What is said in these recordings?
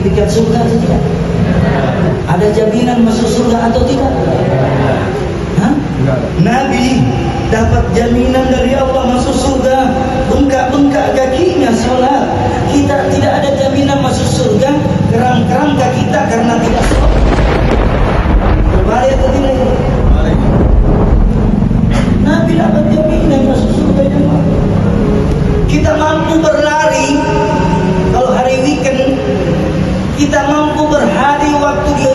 sertifikat surga atau tidak? Ada jaminan masuk surga atau tidak? Hah? Nabi dapat jaminan dari Allah masuk surga, bengkak-bengkak kakinya sholat. Kita tidak ada jaminan masuk surga, kerang-kerangka kita karena tidak sholat. Berbalik atau tidak? Nabi dapat jaminan masuk surga jemaah. Kita mampu berlari. Kalau hari weekend kita mampu berhari waktu di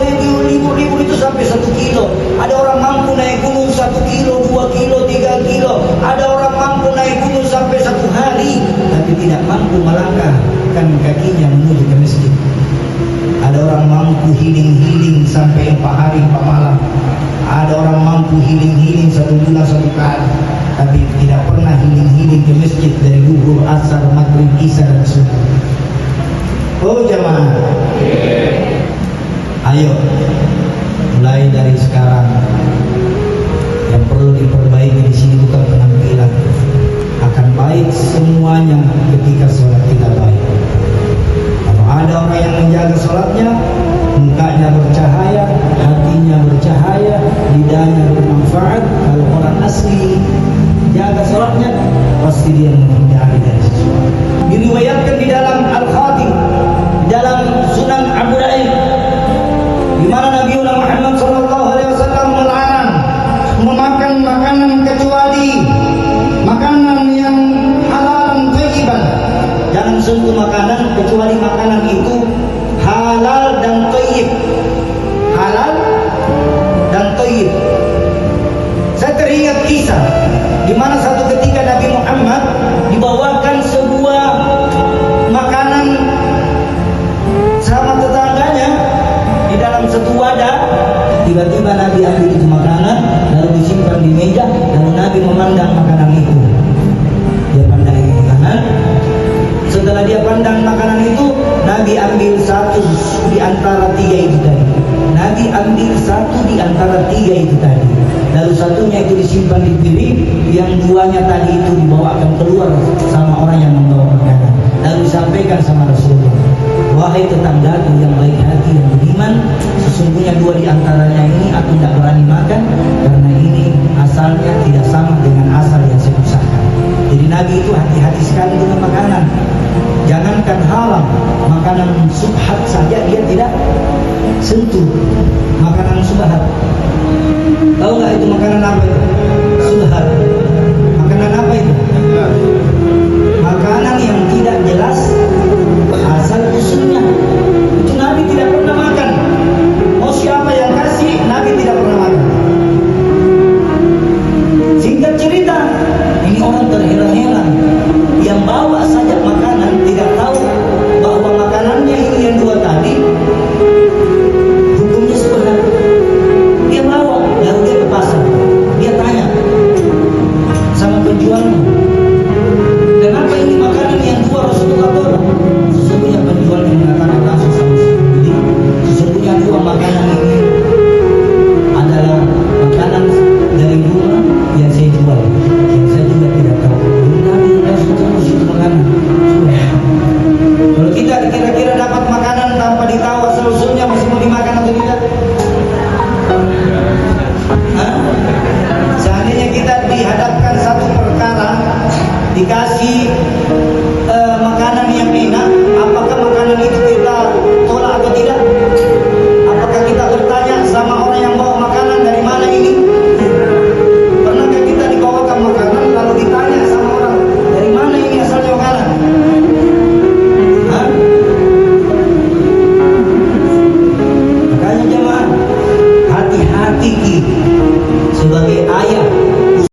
libur itu sampai 1 kilo. Ada orang mampu naik gunung 1 kilo, 2 kilo, 3 kilo. Ada orang mampu naik gunung sampai 1 hari, tapi tidak mampu melangkahkan kakinya menuju ke masjid. Ada orang mampu healing sampai 4 hari 4 malam. Ada orang mampu healing 1 bulan 1 kali, tapi tidak pernah healing ke masjid dari zuhur, asar, maghrib, isya dan subuh. Oh jemaah, ayo mulai dari sekarang yang perlu diperbaiki di sini bukan penampilan, akan baik semuanya ketika sholat kita baik. Kalau ada orang yang menjaga sholatnya, mukanya bercahaya, hatinya bercahaya, lidahnya bermanfaat. Kalau orang asli jaga sholatnya, pasti dia menghindari dari sesuatu. Diriwayatkan di dalam Al-Khatib, dalam Sunan Abu Daud, di mana Nabi Muhammad SAW melarang memakan makanan kecuali makanan yang halal thayyiban. Jangan sentuh makanan kecuali makanan itu halal dan thayyib. Halal dan thayyib. Saya teringat kisah di mana satu ketika Nabi Muhammad dibawakan sebuah makanan sama tetangganya di dalam satu wadah. Tiba-tiba Nabi ambil itu makanan lalu disimpan di meja, lalu Nabi memandang makanan itu. Dia pandang itu makanan. Setelah dia pandang makanan itu, Nabi ambil satu di antara 3 itu tadi. Nabi ambil satu di antara 3 itu tadi. Lalu satunya itu disimpan di piring, yang 2-nya tadi itu dibawakan keluar sama orang yang membawa makanan. Lalu disampaikan sama Rasulullah, wahai tetanggaku yang baik hati dan beriman, sesungguhnya 2 di antaranya ini aku tidak berani makan karena ini asalnya tidak sama dengan asal yang saya usahakan. Jadi Nabi itu hati-hati sekali dengan makanan. Jangankan halal, makanan subhat saja dia tidak sentuh. Makanan subhat, tahu nggak itu makanan apa itu? Subhat.